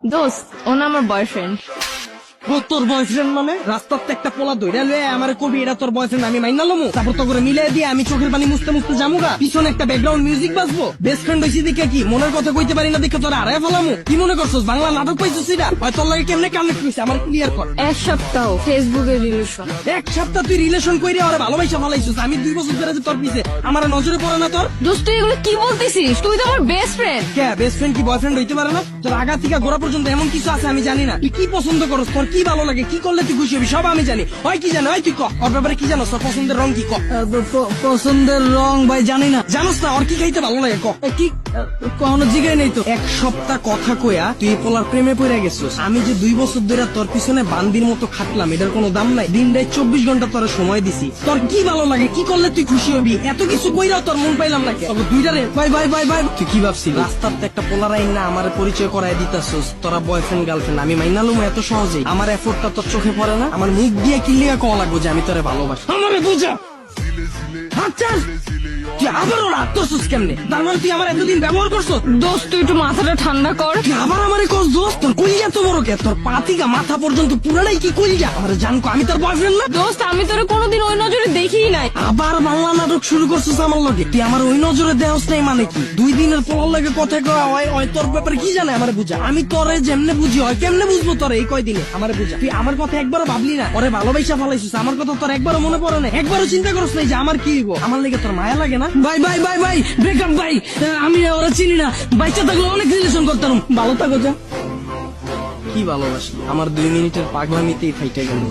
দোস্ত ও না আমার বয়ফ্রেন্ড। তোর বয়ফ্রেন্ড মানে রাস্তাতে একটা পোলা দইরা লয়ে আমার কবি এটা তোর বয়ফ্রেন্ড আমি মাইনা লমু তারপর তো করে মিলাই দিয়ে আমি চোখের পানি মুছতে মুছতে যামুগা পিছনে একটা ব্যাকগ্রাউন্ড মিউজিক বাজবো বেস্ট ফ্রেন্ড হইছি দেখে কি মনের কথা কইতে পারি না দেখে তোর আড়াই ফেলামু কি মনে করছস বাংলা নাটক পাইছিস এটা হয় তোর লাগে কেমনে কানেক্ট হইছে আমার ক্লিয়ার কর। এক সপ্তাহ ফেসবুকে রিলেশন। এক সপ্তাহ তুই রিলেশন কইরে আর ভালোবাসা ফলাইছিস আমি 2 বছর ধরে যে তোর পিছে আমার নজরে পড়ে না তোর। দোস্ত তুই এগুলো কি বলতেছিস? তুই তো আমার বেস্ট ফ্রেন্ড। কে বেস্ট ফ্রেন্ড কি বয়ফ্রেন্ড হইতে পারে না? তোর আগা থেকে গোড়া পর্যন্ত এমন কিছু আছে আমি জানি না। তুই কি পছন্দ করস তোর কি ভালো লাগে কি করলে তুই খুশি হবি সব আমি জানি। হয় কি জানো হয় তুই ক ওর ব্যাপারে কি জানো তোর পছন্দের রং কি ক। পছন্দের রং ভাই জানি না। জানোস না ওর কি খাইতে ভালো লাগে ক কি কখনো জিগাই নাই তো। এক সপ্তাহ কথা কইয়া তুই এই পোলার প্রেমে পড়ে গেছিস। আমি যে 2 বছর ধরে তোর পিছনে বান্দির মতো খাটলাম এটার কোনো দাম নাই। দিনটাই 24 ঘন্টা তোর সময় দিছি। তোর কি ভালো লাগে কি করলে তুই খুশি হবি এত কিছু কইরাও তোর মন পাইলাম না। দুইটারে বাই বাই বাই বাই তুই কি ভাবছিস রাস্তাতে একটা পোলার আইন না আমার পরিচয় করায় দিতাছস তোরা বয়ফ্রেন্ড গার্লফ্রেন্ড আমি মাইনালুম এত সহজেই? আমার এফোর্টটা তোর চোখে পড়ে না? আমার মুখ দিয়ে কিলিয়া কওয়া লাগবো যে আমি তোরে ভালোবাসি। আমারে বুঝা আচ্ছা তুই আবারও রাগ করছিস কেমনে? তার মানে তুই আমার এতদিন ব্যবহার করছো? দোস্ত তুই একটু মাথাটা ঠান্ডা কর। তুই আবার আমারে কস দোস্ত তোর কলিজা তো বড় কে তোর পাতিকা মাথা পর্যন্ত পুরাটাই কি কলিজা আমার জানকো আমি তোর বয়ফ্রেন্ড না? দোস্ত আমি তোরে কোনোদিন ওই নজরে দেখিই নাই। আবার বাংলা নাটক শুরু করছিস আমার লগে। তুই আমার ওই নজরে দেহস নাই মানে কি? 2 দিনের পোলার লাগে কথা কওয়া হয় তোর ব্যাপারে কি জানে আমারে বুঝা? আমি তোরে যেমনে বুঝি হয় কেমনে বুঝবো তোরে এই কয়দিনে আমারে বুঝা? তুই আমার কথা একবারও ভাবলি না? ওরে ভালোবাসা ফলাইছিস আমার কথা তোর একবারও মনে পড়ে না? একবারও চিন্তা করছ নাই যে আমার কি হইব? আমার লেগে তোর মায়া লাগে না? ভাই ভাই ভাই ভাই ব্রেকআপ ভাই আমি ওরা চিনি না বাচ্চা থাকলে অনেক রিলেশন করতাম ভালো থাকো যা। কি ভালোবাসি আমার 2 মিনিটের পাগলামিতেই ফাইটা গেল।